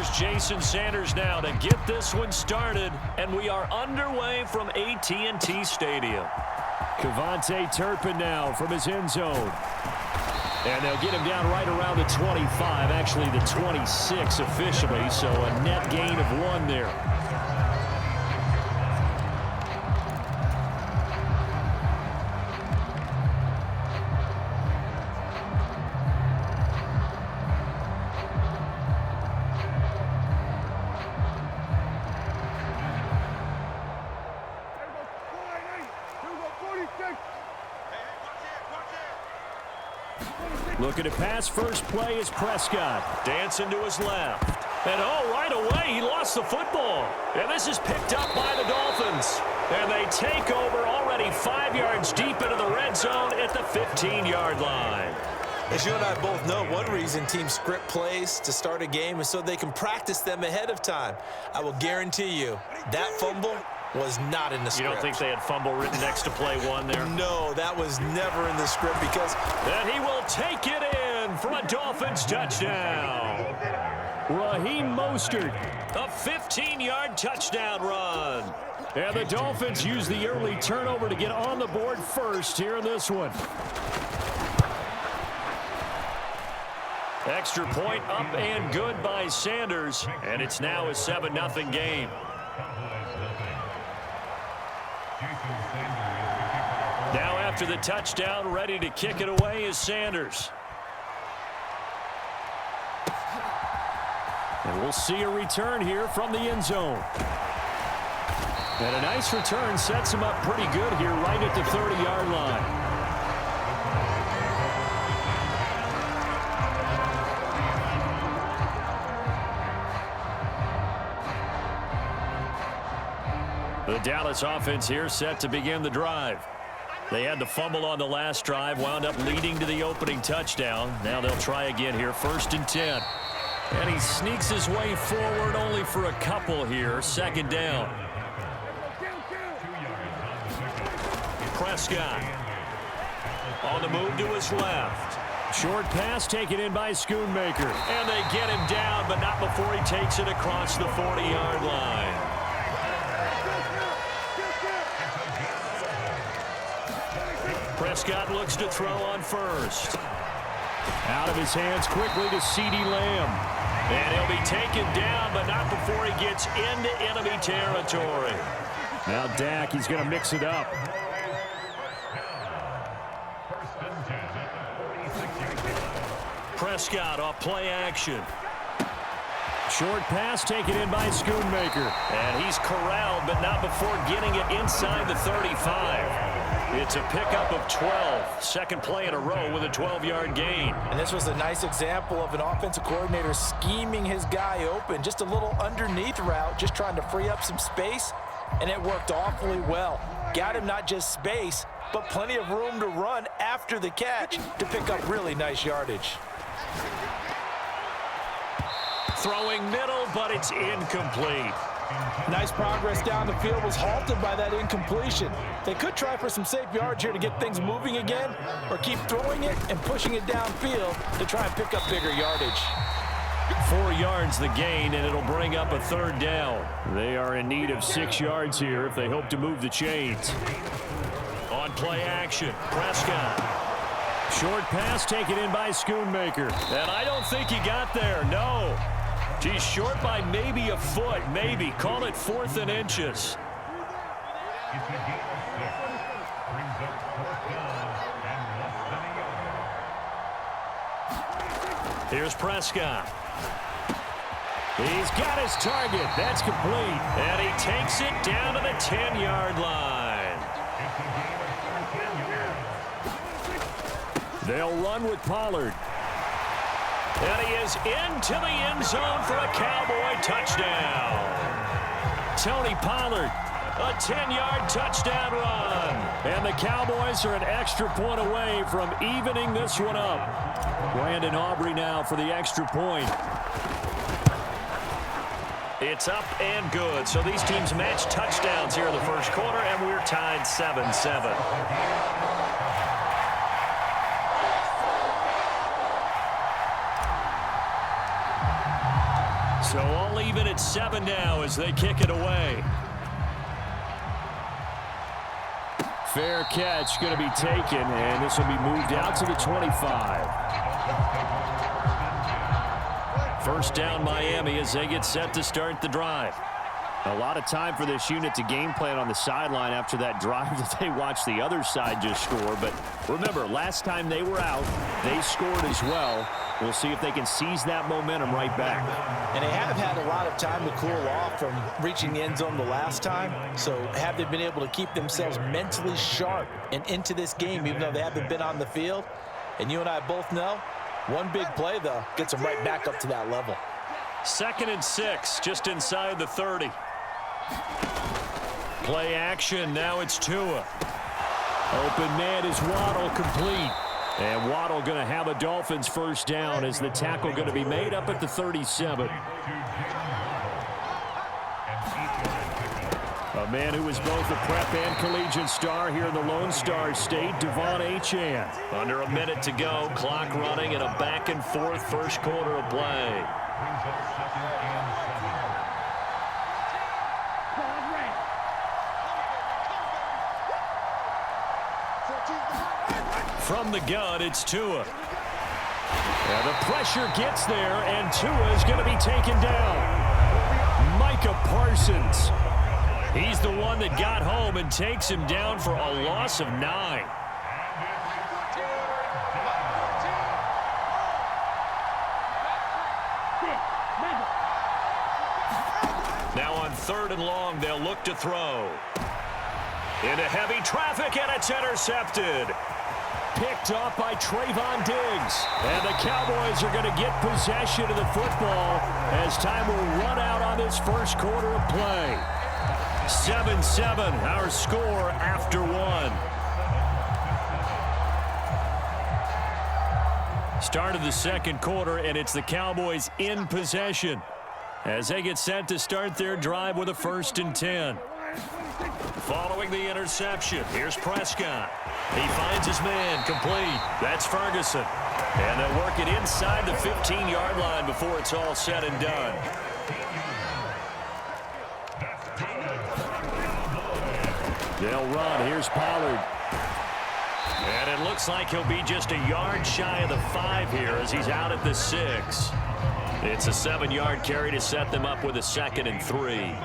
Here's Jason Sanders now to get this one started, and we are underway from AT&T Stadium. Kevontae Turpin now from his end zone. And they'll get him down right around the 25, actually the 26 officially, so a net gain of 1 there. Looking to pass, first play is Prescott. Dancing to his left. And right away he lost the football. And this is picked up by the Dolphins. And they take over already 5 yards deep into the red zone at the 15-yard line. As you and I both know, one reason teams script plays to start a game is so they can practice them ahead of time. I will guarantee you that fumble was not in the script. You don't think they had fumble written next to play 1 there? No, that was never in the script because... And he will take it in for a Dolphins touchdown. Raheem Mostert. A 15-yard touchdown run. And the Dolphins use the early turnover to get on the board first here in this one. Extra point up and good by Sanders. And it's now a 7-0 game. Now after the touchdown, ready to kick it away is Sanders. And we'll see a return here from the end zone. And a nice return sets him up pretty good here right at the 30-yard line. The Dallas offense here set to begin the drive. They had the fumble on the last drive, wound up leading to the opening touchdown. Now they'll try again here, 1st and 10. And he sneaks his way forward only for a couple here, 2nd down. Prescott on the move to his left. Short pass taken in by Schoonmaker. And they get him down, but not before he takes it across the 40-yard line. Prescott looks to throw on first. Out of his hands quickly to CeeDee Lamb. And he'll be taken down, but not before he gets into enemy territory. Now Dak, he's going to mix it up. Prescott off play action. Short pass taken in by Schoonmaker. And he's corralled, but not before getting it inside the 35. It's a pickup of 12. Second play in a row with a 12-yard gain. And this was a nice example of an offensive coordinator scheming his guy open. Just a little underneath route, just trying to free up some space. And it worked awfully well. Got him not just space, but plenty of room to run after the catch to pick up really nice yardage. Throwing middle, but it's incomplete. Nice progress down the field was halted by that incompletion. They could try for some safe yards here to get things moving again, or keep throwing it and pushing it downfield to try and pick up bigger yardage. 4 yards the gain, and it'll bring up a 3rd down. They are in need of 6 yards here if they hope to move the chains. On play action, Prescott. Short pass taken in by Schoonmaker. And I don't think he got there, no. He's short by maybe a foot, maybe. Call it 4th and inches. Here's Prescott. He's got his target. That's complete. And he takes it down to the 10-yard line. They'll run with Pollard. And he is into the end zone for a Cowboy touchdown. Tony Pollard, a 10-yard touchdown run. And the Cowboys are an extra point away from evening this one up. Brandon Aubrey now for the extra point. It's up and good. So these teams match touchdowns here in the first quarter, and we're tied 7-7. So all even at 7 now as they kick it away. Fair catch going to be taken, and this will be moved out to the 25. First down Miami as they get set to start the drive. A lot of time for this unit to game plan on the sideline after that drive that they watched the other side just score. But remember, last time they were out, they scored as well. We'll see if they can seize that momentum right back. And they have had a lot of time to cool off from reaching the end zone the last time. So have they been able to keep themselves mentally sharp and into this game, even though they haven't been on the field? And you and I both know, one big play, though, gets them right back up to that level. 2nd and 6, just inside the 30. Play action, now it's Tua. Open man is Waddle, complete. And Waddle going to have a Dolphins first down as the tackle going to be made up at the 37. A man who was both a prep and collegiate star here in the Lone Star State, Devon Achane. Under a minute to go, clock running in a back-and-forth first quarter of play. From the gun, it's Tua. And the pressure gets there, and Tua is going to be taken down. Micah Parsons. He's the one that got home and takes him down for a loss of 9. Now on 3rd and long, they'll look to throw. Into heavy traffic, and it's intercepted. Picked off by Trayvon Diggs. And the Cowboys are going to get possession of the football as time will run out on this first quarter of play. 7-7, our score after 1. Start of the second quarter, and it's the Cowboys in possession as they get set to start their drive with a 1st and 10. Following the interception, here's Prescott. He finds his man, complete. That's Ferguson. And they'll work it inside the 15-yard line before it's all said and done. They'll run. Here's Pollard. And it looks like he'll be just a yard shy of the 5 here as he's out at the 6. It's a 7-yard carry to set them up with a 2nd and 3.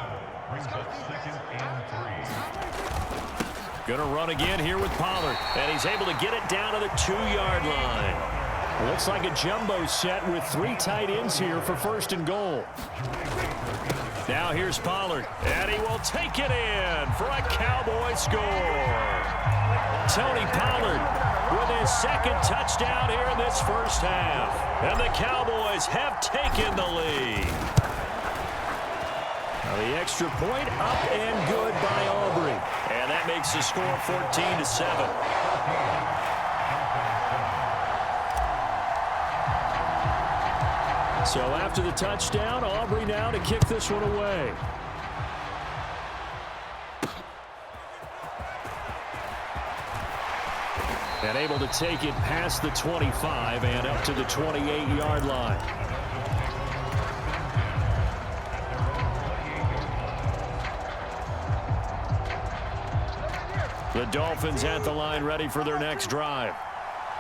Going to run again here with Pollard. And he's able to get it down to the 2-yard line. Looks like a jumbo set with 3 tight ends here for 1st and goal. Now here's Pollard. And he will take it in for a Cowboy score. Tony Pollard with his 2nd touchdown here in this first half. And the Cowboys have taken the lead. Now the extra point up and good by Aubrey. And that makes the score 14-7. So after the touchdown, Aubrey now to kick this one away. And able to take it past the 25 and up to the 28-yard line. The Dolphins at the line ready for their next drive.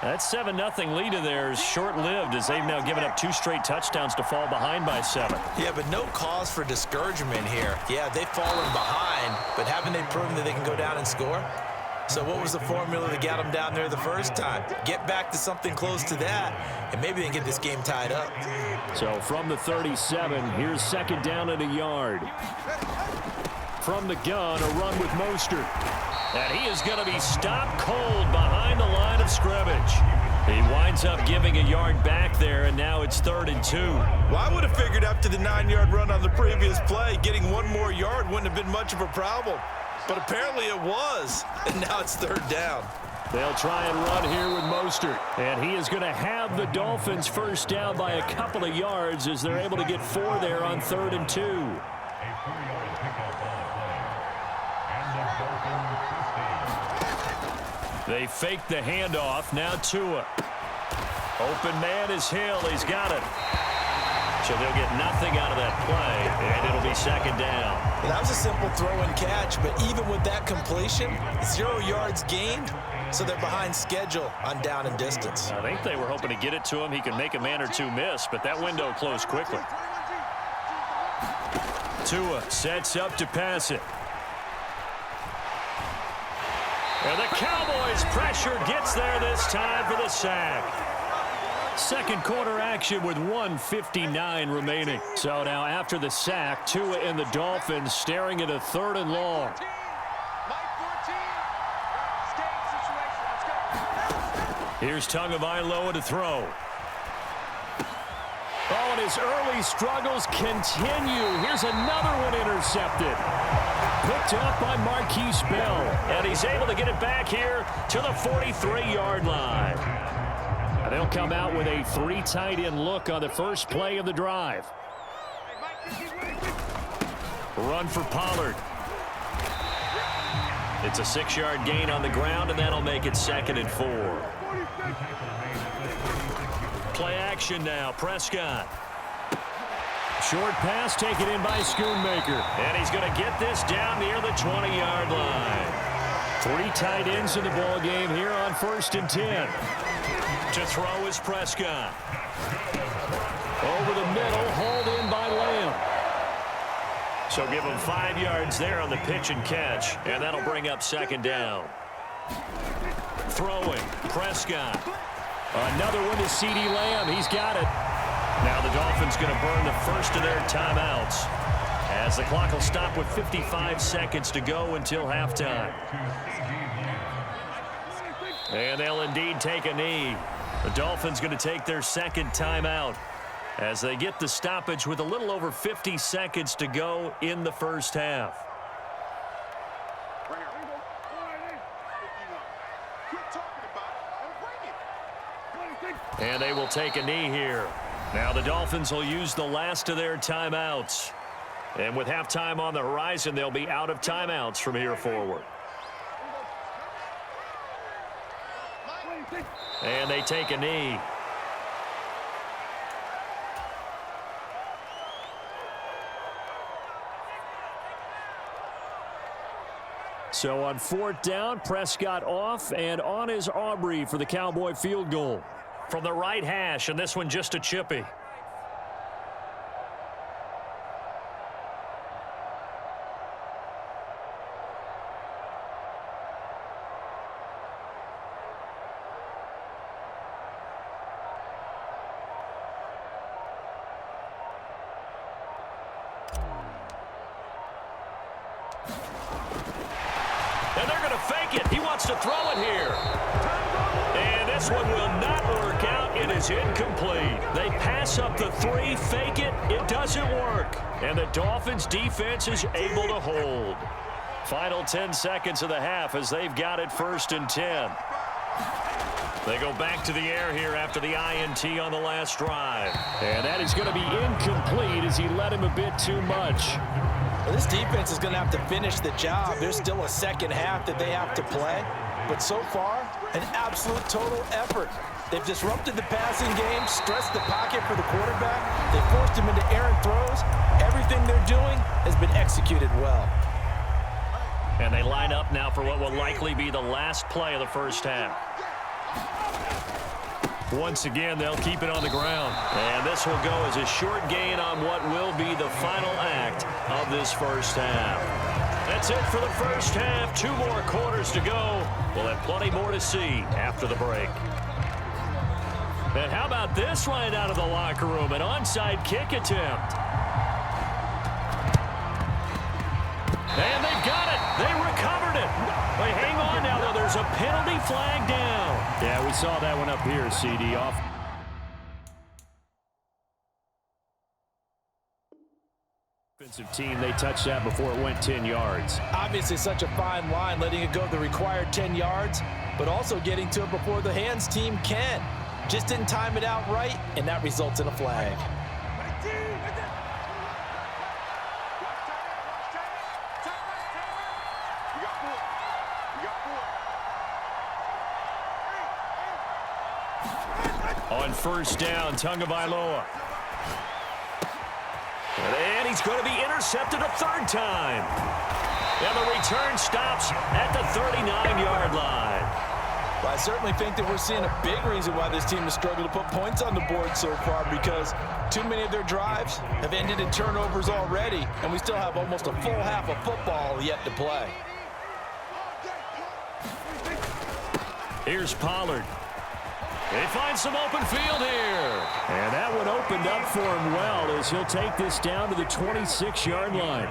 That 7-0 lead of theirs short-lived as they've now given up 2 straight touchdowns to fall behind by 7. Yeah, but no cause for discouragement here. Yeah, they've fallen behind, but haven't they proven that they can go down and score? So what was the formula that got them down there the first time? Get back to something close to that, and maybe they can get this game tied up. So from the 37, here's 2nd down and a yard. From the gun, a run with Mostert. And he is going to be stopped cold behind the line of scrimmage. He winds up giving a yard back there, and now it's 3rd and 2. Well, I would have figured after the 9-yard run on the previous play, getting 1 more yard wouldn't have been much of a problem. But apparently it was, and now it's 3rd down. They'll try and run here with Mostert. And he is going to have the Dolphins first down by a couple of yards as they're able to get 4 there on 3rd and 2. They fake the handoff. Now Tua. Open man is Hill. He's got it. So they'll get nothing out of that play, and it'll be second down. Well, that was a simple throw and catch, but even with that completion, 0 yards gained, so they're behind schedule on down and distance. I think they were hoping to get it to him. He can make a man or two miss, but that window closed quickly. Tua sets up to pass it. And the Cowboys' pressure gets there this time for the sack. Second quarter action with 1:59 remaining. So now after the sack, Tua and the Dolphins staring at a 3rd and long. Here's Tagovailoa to throw. Oh, and his early struggles continue. Here's another one intercepted. Picked up by Marquise Bell. And he's able to get it back here to the 43-yard line. And they'll come out with a 3 tight end look on the first play of the drive. Run for Pollard. It's a 6-yard gain on the ground, and that'll make it 2nd and 4. Play action now. Prescott. Short pass taken in by Schoonmaker. And he's going to get this down near the 20-yard line. 3 tight ends in the ball game here on 1st and 10. To throw is Prescott. Over the middle, hauled in by Lamb. So give him 5 yards there on the pitch and catch, and that'll bring up 2nd down. Throwing, Prescott. Another one to CeeDee Lamb. He's got it. Now the Dolphins going to burn the first of their timeouts, as the clock will stop with 55 seconds to go until halftime. And they'll indeed take a knee. The Dolphins going to take their 2nd timeout as they get the stoppage with a little over 50 seconds to go in the first half. And they will take a knee here. Now the Dolphins will use the last of their timeouts. And with halftime on the horizon, they'll be out of timeouts from here forward. And they take a knee. So on 4th down, Prescott off, and on is Aubrey for the Cowboy field goal. From the right hash, and this one just a chippy. And they're going to fake it. He wants to throw it here. And this one will not work out. It is incomplete. They pass up the 3, fake it. It doesn't work. And the Dolphins defense is able to hold. Final 10 seconds of the half as they've got it 1st and 10. They go back to the air here after the INT on the last drive. And that is going to be incomplete as he led him a bit too much. Well, this defense is going to have to finish the job. There's still a 2nd half that they have to play. But so far, an absolute total effort. They've disrupted the passing game, stressed the pocket for the quarterback. They forced him into errant throws. Everything they're doing has been executed well. And they line up now for what will likely be the last play of the first half. Once again, they'll keep it on the ground. And this will go as a short gain on what will be the final act of this first half. That's it for the first half. 2 more quarters to go. We'll have plenty more to see after the break. And how about this right out of the locker room? An onside kick attempt. And they've got it. They recovered it. They hang on now, though. There's a penalty flag down. Yeah, we saw that one up here, CD. Off. Offensive team, they touched that before it went 10 yards. Obviously such a fine line, letting it go the required 10 yards, but also getting to it before the hands team can. Just didn't time it out right, and that results in a flag. On 1st down, Tagovailoa. And he's going to be intercepted a third time. And the return stops at the 39-yard line. Well, I certainly think that we're seeing a big reason why this team has struggled to put points on the board so far, because too many of their drives have ended in turnovers already, and we still have almost a full half of football yet to play. Here's Pollard. They find some open field here. And that one opened up for him well as he'll take this down to the 26-yard line.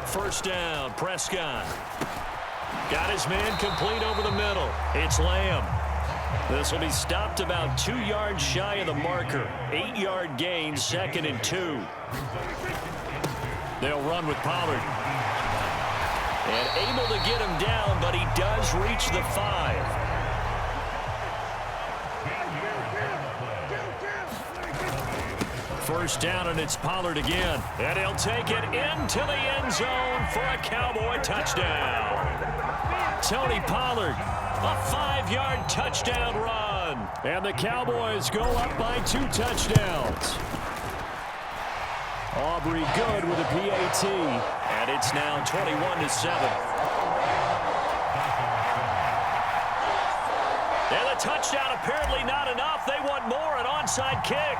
First down, Prescott. Got his man complete over the middle. It's Lamb. This will be stopped about 2 yards shy of the marker. 8-yard gain, 2nd and 2. They'll run with Pollard. And able to get him down, but he does reach the 5. First down, and it's Pollard again. And he'll take it into the end zone for a Cowboy touchdown. Tony Pollard, a 5-yard touchdown run. And the Cowboys go up by 2 touchdowns. Aubrey good with a PAT. And it's now 21-7. And the touchdown apparently not enough. They want more, an onside kick.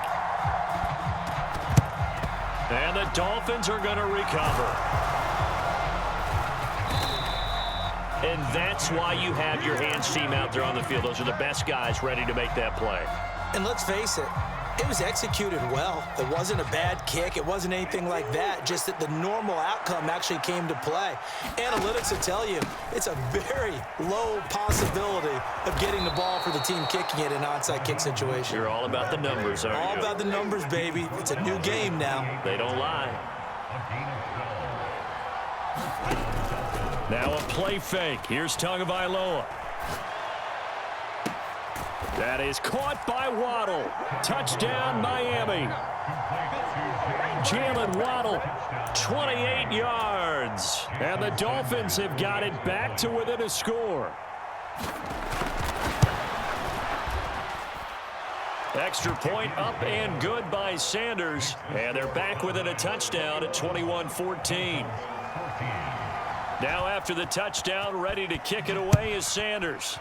And the Dolphins are going to recover. And that's why you have your hands team out there on the field. Those are the best guys ready to make that play. And let's face it, it was executed well. It wasn't a bad kick. It wasn't anything like that. Just that the normal outcome actually came to play. Analytics will tell you it's a very low possibility of getting the ball for the team kicking it in an onside kick situation. You're all about the numbers, aren't you? All about the numbers, baby. It's a new game now. They don't lie. Now a play fake. Here's Tagovailoa. That is caught by Waddle. Touchdown, Miami. Jalen Waddle, 28 yards. And the Dolphins have got it back to within a score. Extra point up and good by Sanders. And they're back within a touchdown at 21-14. Now after the touchdown, ready to kick it away is Sanders.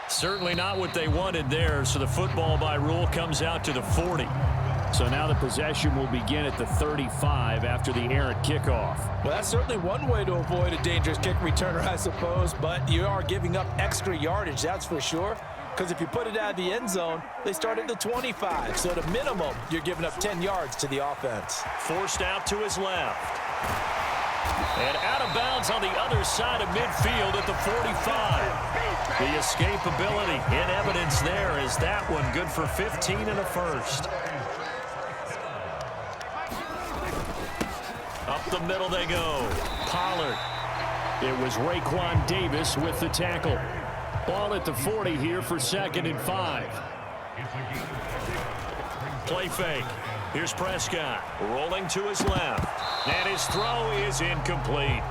Certainly not what they wanted there, so the football by rule comes out to the 40. So now the possession will begin at the 35 after the errant kickoff. Well, that's certainly one way to avoid a dangerous kick returner, I suppose, but you are giving up extra yardage, that's for sure. Because if you put it out of the end zone, they start at the 25. So at a minimum, you're giving up 10 yards to the offense. Forced out to his left. And out of bounds on the other side of midfield at the 45. The escapability in evidence there is that one good for 15 and a first. Up the middle they go. Pollard. It was Raekwon Davis with the tackle. Ball at the 40 here for 2nd and 5. Play fake. Here's Prescott rolling to his left. And his throw is incomplete.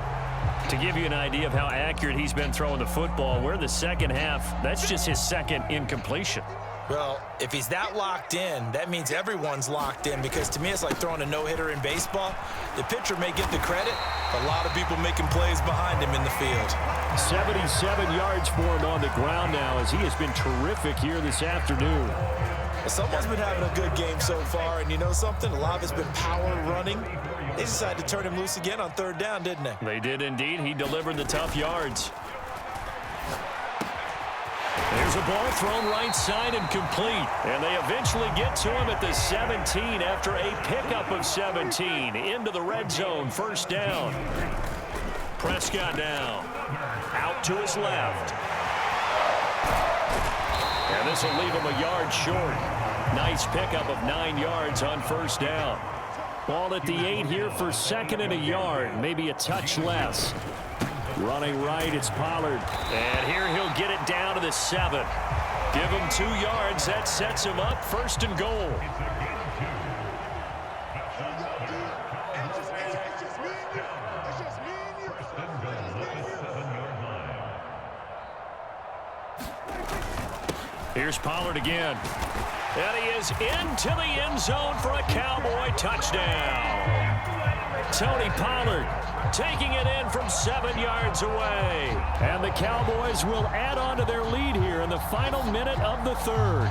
To give you an idea of how accurate he's been throwing the football, we're in the second half. That's just his second incompletion. Well, if he's that locked in, that means everyone's locked in, because to me it's like throwing a no-hitter in baseball. The pitcher may get the credit, but a lot of people making plays behind him in the field. 77 yards for him on the ground now as he has been terrific here this afternoon. Well, someone's been having a good game so far, and you know something? A lot of it's been power running. They decided to turn him loose again on 3rd down, didn't they? They did indeed. He delivered the tough yards. There's a ball thrown right side and complete. And they eventually get to him at the 17 after a pickup of 17. Into the red zone, 1st down. Prescott down. Out to his left. And this will leave him a yard short. Nice pickup of 9 yards on 1st down. Ball at the 8 here for 2nd and a yard. Maybe a touch less. Running right, it's Pollard. And here he'll get it down to the 7. Give him 2 yards. That sets him up 1st and goal. Here's Pollard again. And he is into the end zone for a Cowboy touchdown. Tony Pollard taking it in from 7 yards away. And the Cowboys will add on to their lead here in the final minute of the third.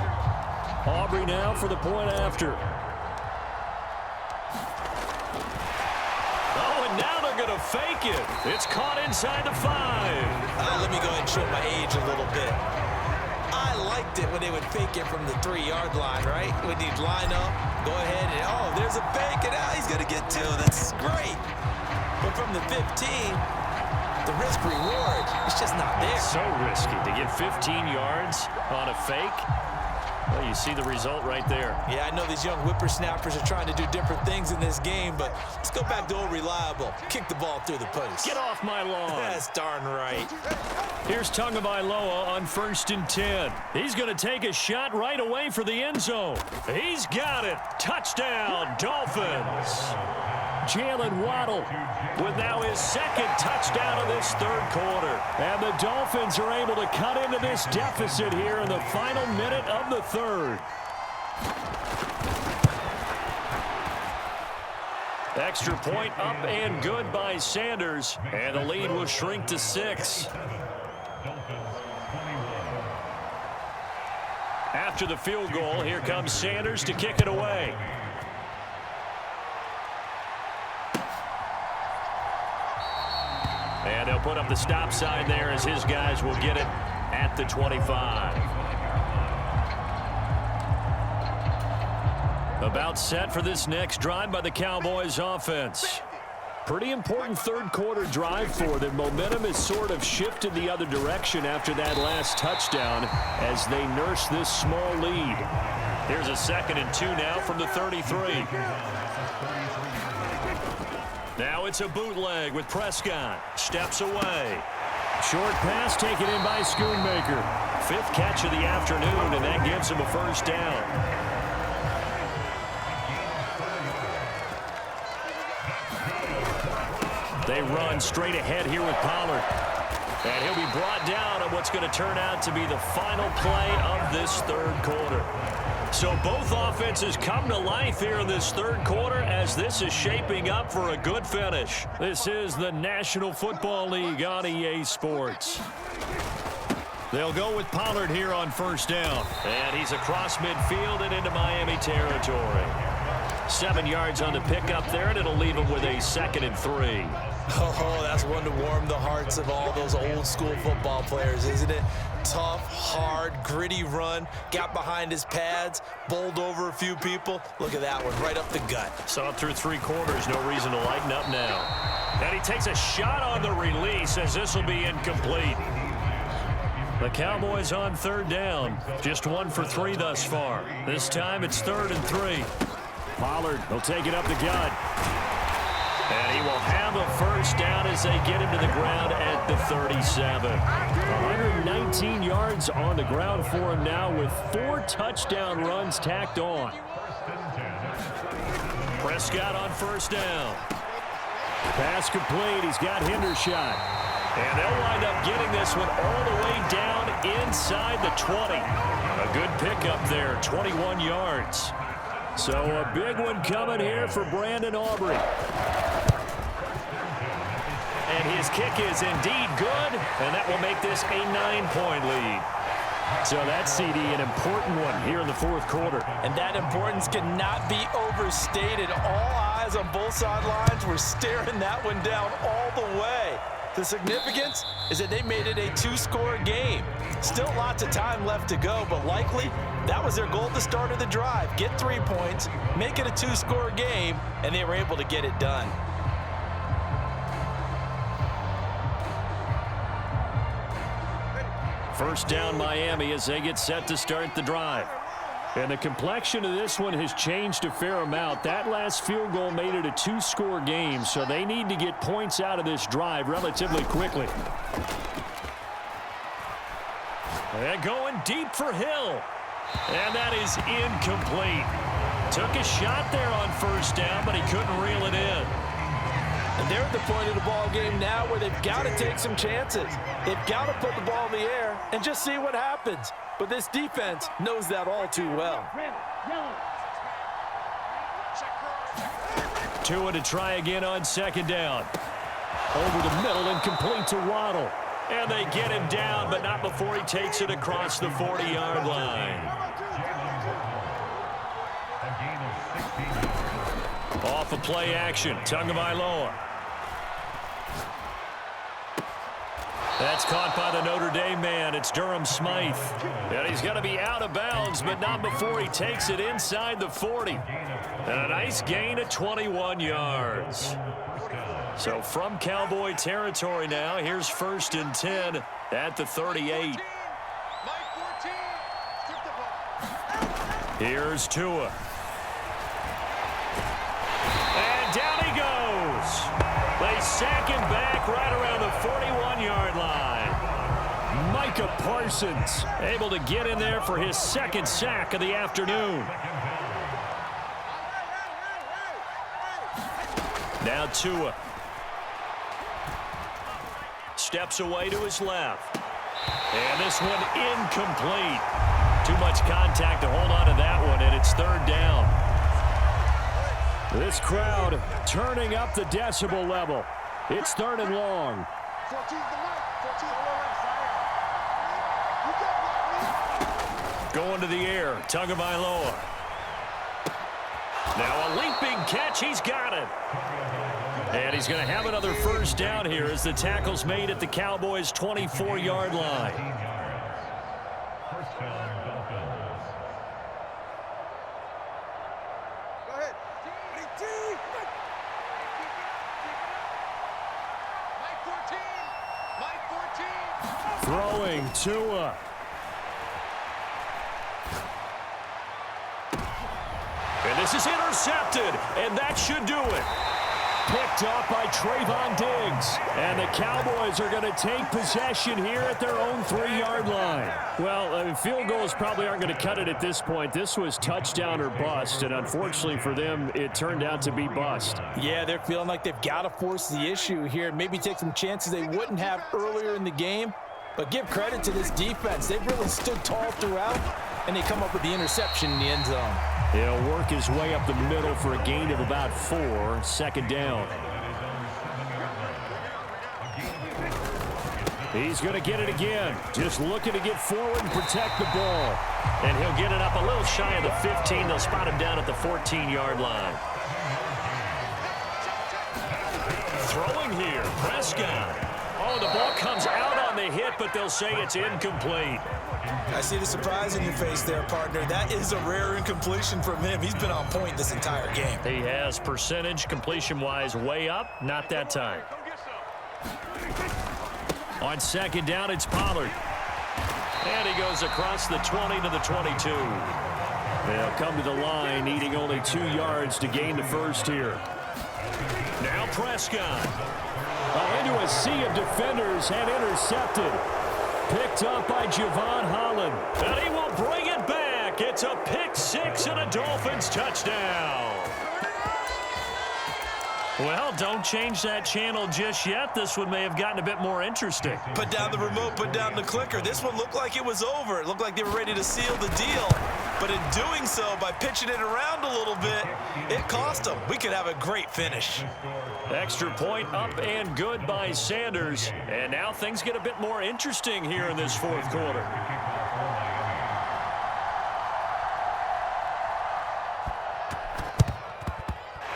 Aubrey now for the point after. Oh, and now they're going to fake it. It's caught inside the 5. Let me go ahead and show my age a little bit. I liked it when they would fake it from the 3-yard line, right? When you'd line up, go ahead and, oh, there's a fake, and he's going to get 2. That's great. But from the 15, the risk reward, it's just not there. So risky to get 15 yards on a fake. Well, you see the result right there. Yeah, I know these young whippersnappers are trying to do different things in this game, but let's go back to old reliable. Kick the ball through the post. Get off my lawn. That's darn right. Here's Tagovailoa on 1st and 10. He's going to take a shot right away for the end zone. He's got it. Touchdown, Dolphins. Jalen Waddle with now his 2nd touchdown of this 3rd quarter. And the Dolphins are able to cut into this deficit here in the final minute of the 3rd. Extra point up and good by Sanders. And the lead will shrink to 6. After the field goal, here comes Sanders to kick it away. And he'll put up the stop sign there as his guys will get it at the 25. About set for this next drive by the Cowboys offense. Pretty important 3rd quarter drive for them. Momentum has sort of shifted the other direction after that last touchdown as they nurse this small lead. Here's a 2nd and 2 now from the 33. Now it's a bootleg with Prescott. Steps away. Short pass taken in by Schoonmaker. 5th catch of the afternoon, and that gives him a 1st down. They run straight ahead here with Pollard. And he'll be brought down on what's going to turn out to be the final play of this 3rd quarter. So both offenses come to life here in this 3rd quarter as this is shaping up for a good finish. This is the National Football League on EA Sports. They'll go with Pollard here on 1st down. And he's across midfield and into Miami territory. 7 yards on the pickup there, and it'll leave him with a 2nd and 3. Oh, that's one to warm the hearts of all those old school football players, isn't it? Tough, hard, gritty run. Got behind his pads, bowled over a few people. Look at that one, right up the gut. Saw it through 3 quarters, no reason to lighten up now. And he takes a shot on the release as this will be incomplete. The Cowboys on 3rd down. Just 1 for 3 thus far. This time it's 3rd and 3. Pollard will take it up the gut. And he will have a 1st down as they get him to the ground at the 37. 119 yards on the ground for him now with 4 touchdown runs tacked on. Prescott on 1st down. Pass complete. He's got Hendershot. And they'll wind up getting this one all the way down inside the 20. A good pickup there, 21 yards. So a big one coming here for Brandon Aubrey. And his kick is indeed good, and that will make this a 9-point lead. So that's, CD, an important one here in the 4th quarter. And that importance cannot be overstated. All eyes on both sidelines were staring that one down all the way. The significance is that they made it a 2-score game. Still lots of time left to go, but likely that was their goal at the start of the drive. Get 3 points, make it a 2-score game, and they were able to get it done. First down Miami as they get set to start the drive. And the complexion of this one has changed a fair amount. That last field goal made it a 2-score game, so they need to get points out of this drive relatively quickly. And going deep for Hill. And that is incomplete. Took a shot there on 1st down, but he couldn't reel it in. And they're at the point of the ball game now where they've got to take some chances. They've got to put the ball in the air and just see what happens. But this defense knows that all too well. Tua to try again on second down. Over the middle and complete to Waddle. And they get him down, but not before he takes it across the 40-yard line. Off of play action, Tagovailoa. That's caught by the Notre Dame man. It's Durham Smythe. And he's going to be out of bounds, but not before he takes it inside the 40. And a nice gain of 21 yards. So from Cowboy territory now, here's 1st and 10 at the 38. Here's Tua. And down he goes. They sack him back right around the 41-yard line. Micah Parsons able to get in there for his 2nd sack of the afternoon. Now Tua. Steps away to his left. And this one incomplete. Too much contact to hold on to that one, and it's 3rd down. This crowd turning up the decibel level. It's 3rd and long. Going to the air, Tagovailoa. Now a leaping catch, he's got it. And he's going to have another 1st down here as the tackle's made at the Cowboys' 24-yard line. Throwing Tua. And this is intercepted, and that should do it. Picked off by Trayvon Diggs. And the Cowboys are going to take possession here at their own 3-yard line. Well, field goals probably aren't going to cut it at this point. This was touchdown or bust, and unfortunately for them, it turned out to be bust. Yeah, they're feeling like they've got to force the issue here. Maybe take some chances they wouldn't have earlier in the game. But give credit to this defense. They've really stood tall throughout, and they come up with the interception in the end zone. He'll work his way up the middle for a gain of about 4, 2nd down. He's going to get it again. Just looking to get forward and protect the ball. And he'll get it up a little shy of the 15. They'll spot him down at the 14-yard line. Throwing here, Prescott. Oh, the ball comes out on the hit, but they'll say it's incomplete. I see the surprise in your face there, partner. That is a rare incompletion from him. He's been on point this entire game. He has percentage completion-wise way up. Not that time. On 2nd down, it's Pollard. And he goes across the 20 to the 22. They'll come to the line, needing only 2 yards to gain the 1st here. Now Prescott. Into a sea of defenders and intercepted. Picked up by Javon Holland. And he will bring it back. It's a pick 6 and a Dolphins touchdown. Well, don't change that channel just yet. This one may have gotten a bit more interesting. Put down the remote, put down the clicker. This one looked like it was over. It looked like they were ready to seal the deal. But in doing so, by pitching it around a little bit, it cost them. We could have a great finish. Extra point up and good by Sanders. And now things get a bit more interesting here in this 4th quarter.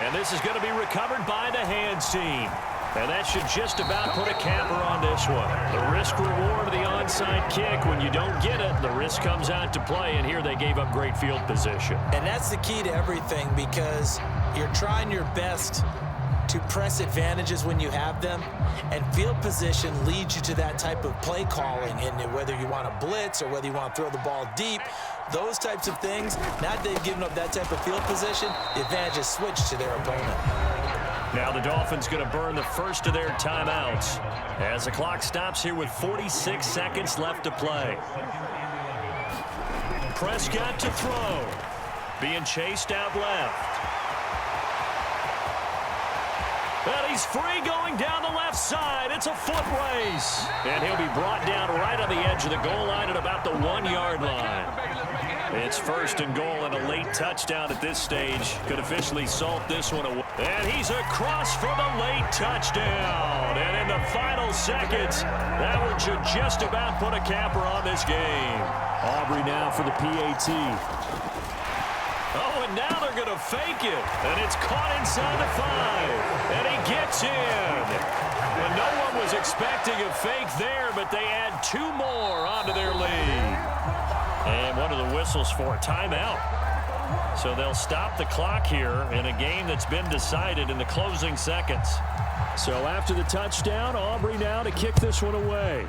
And this is going to be recovered by the hands team. And that should just about put a capper on this one. The risk reward of the onside kick. When you don't get it, the risk comes out to play. And here they gave up great field position. And that's the key to everything, because you're trying your best to press advantages when you have them, and field position leads you to that type of play calling. And whether you want to blitz or whether you want to throw the ball deep, those types of things, now that they've given up that type of field position, the advantage is switched to their opponent. Now the Dolphins going to burn the first of their timeouts as the clock stops here with 46 seconds left to play. Prescott to throw. Being chased out left. And he's free going down the left side. It's a foot race. And he'll be brought down right on the edge of the goal line at about the 1-yard line. It's first and goal, and a late touchdown at this stage could officially salt this one away. And he's across for the late touchdown. And in the final seconds, that one should just about put a capper on this game. Aubrey now for the PAT. Oh, and now they're going to fake it. And it's caught inside the 5. And he gets in. And no one was expecting a fake there, but they add 2 more onto their lead. And one of the whistles for a timeout. So they'll stop the clock here in a game that's been decided in the closing seconds. So after the touchdown, Aubrey now to kick this one away.